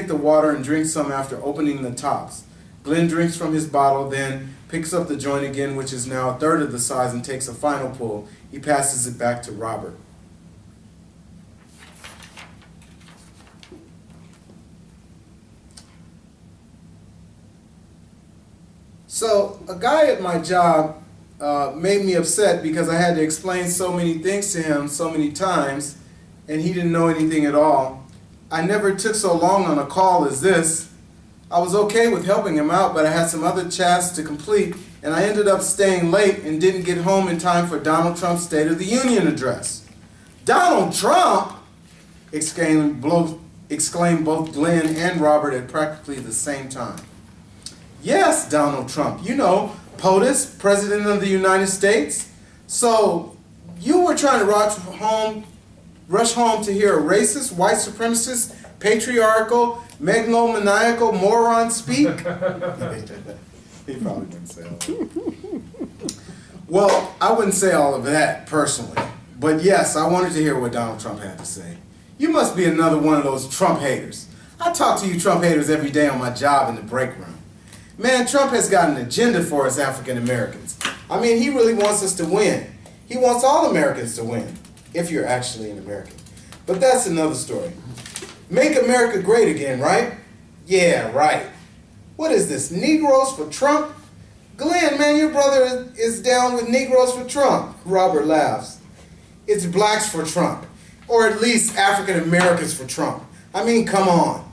take the water and drink some after opening the tops. Glenn drinks from his bottle, then picks up the joint again, which is now a third of the size, and takes a final pull. He passes it back to Robert. So a guy at my job made me upset because I had to explain so many things to him so many times, and he didn't know anything at all. I never took so long on a call as this. I was okay with helping him out, but I had some other tasks to complete, and I ended up staying late and didn't get home in time for Donald Trump's State of the Union address. Donald Trump! Exclaimed both Glenn and Robert at practically the same time. Yes, Donald Trump, you know, POTUS, President of the United States. So you were trying to rush home to hear a racist, white supremacist, patriarchal, megalomaniacal moron speak? He probably didn't say all that. Well, I wouldn't say all of that personally, but yes, I wanted to hear what Donald Trump had to say. You must be another one of those Trump haters. I talk to you Trump haters every day on my job in the break room. Man, Trump has got an agenda for us African Americans. I mean, he really wants us to win. He wants all Americans to win, if you're actually an American. But that's another story. Make America great again, right? Yeah, right. What is this, Negroes for Trump? Glenn, man, your brother is down with Negroes for Trump. Robert laughs. It's blacks for Trump, or at least African Americans for Trump. I mean, come on.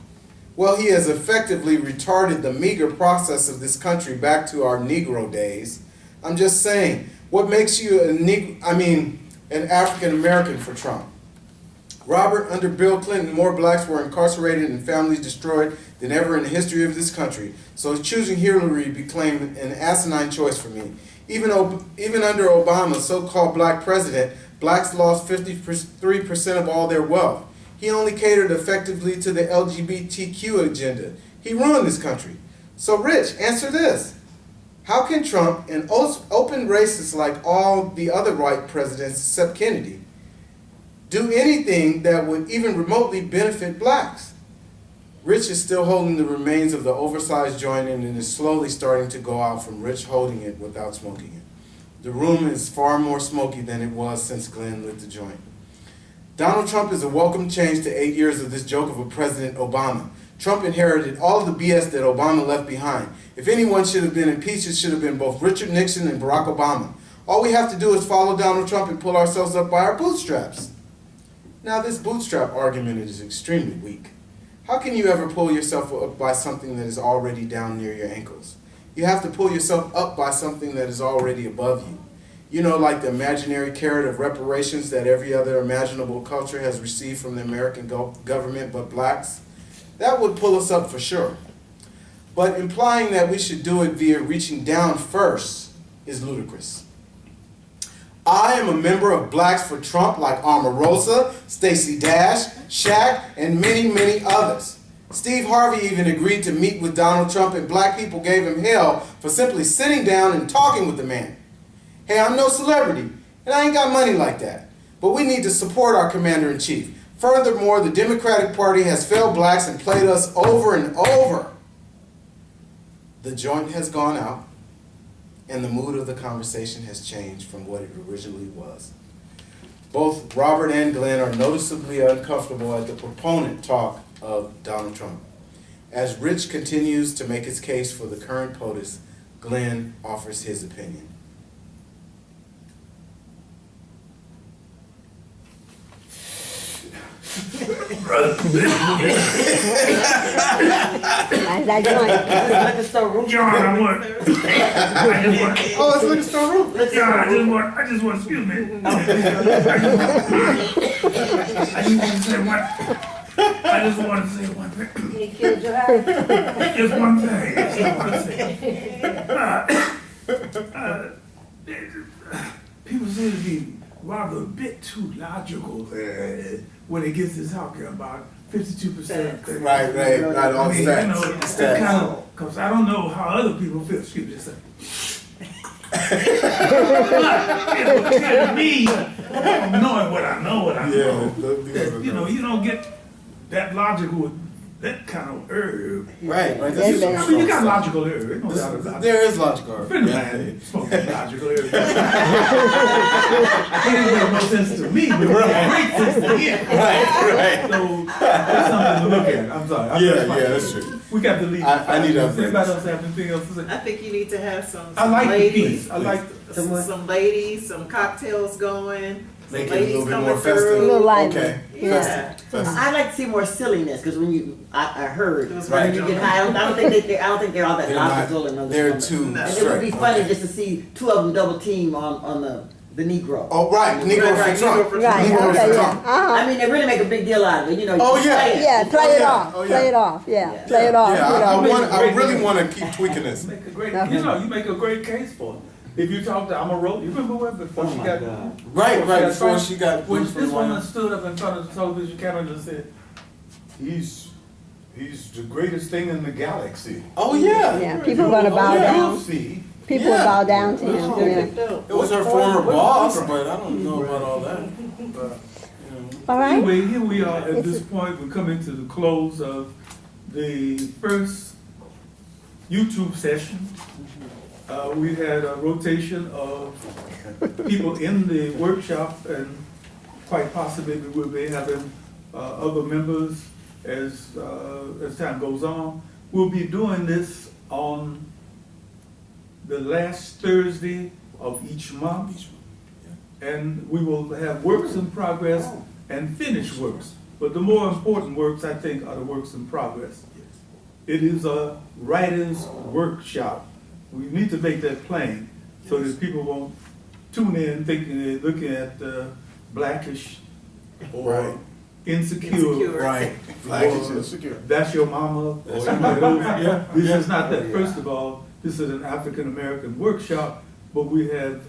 Well, he has effectively retarded the meager process of this country back to our Negro days. I'm just saying, what makes you an African American for Trump? Robert, under Bill Clinton, more blacks were incarcerated and families destroyed than ever in the history of this country. So choosing Hillary became an asinine choice for me. Even under Obama, so-called black president, blacks lost 53% of all their wealth. He only catered effectively to the LGBTQ agenda. He ruined this country. So Rich, answer this. How can Trump, an open racist like all the other white presidents except Kennedy, do anything that would even remotely benefit blacks? Rich is still holding the remains of the oversized joint and is slowly starting to go out from Rich holding it without smoking it. The room is far more smoky than it was since Glenn lit the joint. Donald Trump is a welcome change to 8 years of this joke of a President Obama. Trump inherited all of the BS that Obama left behind. If anyone should have been impeached, it should have been both Richard Nixon and Barack Obama. All we have to do is follow Donald Trump and pull ourselves up by our bootstraps. Now, this bootstrap argument is extremely weak. How can you ever pull yourself up by something that is already down near your ankles? You have to pull yourself up by something that is already above you. You know, like the imaginary carrot of reparations that every other imaginable culture has received from the American government but blacks. That would pull us up for sure. But implying that we should do it via reaching down first is ludicrous. I am a member of Blacks for Trump like Omarosa, Stacey Dash, Shaq, and many, many others. Steve Harvey even agreed to meet with Donald Trump, and black people gave him hell for simply sitting down and talking with the man. Hey, I'm no celebrity, and I ain't got money like that. But we need to support our commander-in-chief. Furthermore, the Democratic Party has failed blacks and played us over and over. The joint has gone out, and the mood of the conversation has changed from what it originally was. Both Robert and Glenn are noticeably uncomfortable at the proponent talk of Donald Trump. As Rich continues to make his case for the current POTUS, Glenn offers his opinion. John, I want. Oh, it's liquor store room. John, I just want. Excuse me. I just want to say one thing. He killed your house. Just one thing. People seem to be rather a bit too logical when it gets to talking about 52%. Right, all stats. Because I don't know how other people feel. Excuse me, just a second. Me, knowing what I know, you know, you don't get that logical that kind of herb. Right, right. That's This is bad. I mean, you got logical herb. There's no doubt about it. there is logical. A friend of Yeah. mine smoking logical herb. It didn't make no sense to me, but it made great sense to him. Right, So that's something to look at. I'm sorry. that's true. We got to leave. I need Does upgrades. anybody else have anything else to say? I think you need to have some I like the ladies, piece. I like. some ladies, some cocktails going, some Make it a little ladies bit coming more festive. A little through. lively. Okay. Yeah. Festive. I like to see more silliness because I heard It was when right, you John. get high, I don't think they're all that They're not- logical and they're understanding. too No. And it would be straight. funny Okay. just to see two of them double team on the Negro. Oh, right, Negro Right, for Trump. Negro for Right, Negro okay, for yeah, Trump. I mean, they really make a big deal out of it. You know, Oh, you yeah. play it. Yeah, play Oh, it yeah. off, Oh, play yeah. it off, yeah, Yeah. play it off, Yeah, you know. I really want to keep tweaking this. Make a great, Okay. you make a great case for it. If you talk to Amarola, you remember when before she got, Right, before phone- she got when pushed for this the White woman House. stood up in front of the television camera and said, he's the greatest thing in the galaxy. Oh, yeah. Yeah, people gonna bow You'll down, see. people will Yeah. bow down to him, yeah. It was her former boss, but I don't know about all that. All right, Anyway, here we are at this point. We're coming to the close of the first YouTube session. We had a rotation of people in the workshop, and quite possibly we will be having other members as time goes on. We'll be doing this on the last Thursday of each month. And we will have works in progress and finished works. But the more important works, I think, are the works in progress. It is a writer's workshop. We need to make that plain so that people won't tune in thinking they're looking at Blackish or Right. Insecure. Insecure. Right. Flag is insecure. That's Your Mama. That's Or Your Mama. Yeah. This Yeah. is not that. First of all, this is an African American workshop, but we have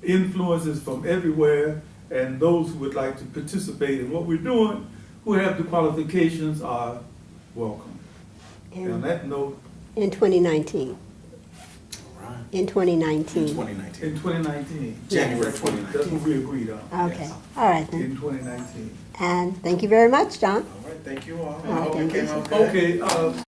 influences from everywhere, and those who would like to participate in what we're doing, who have the qualifications, are welcome. And on that note, in 2019, Right. in 2019. 2019. in 2019. January That's what 2019. we agreed on. Okay, all right then. In 2019. And thank you very much, John. All right, thank you all. I All right, hope it thank came you. out good. Okay,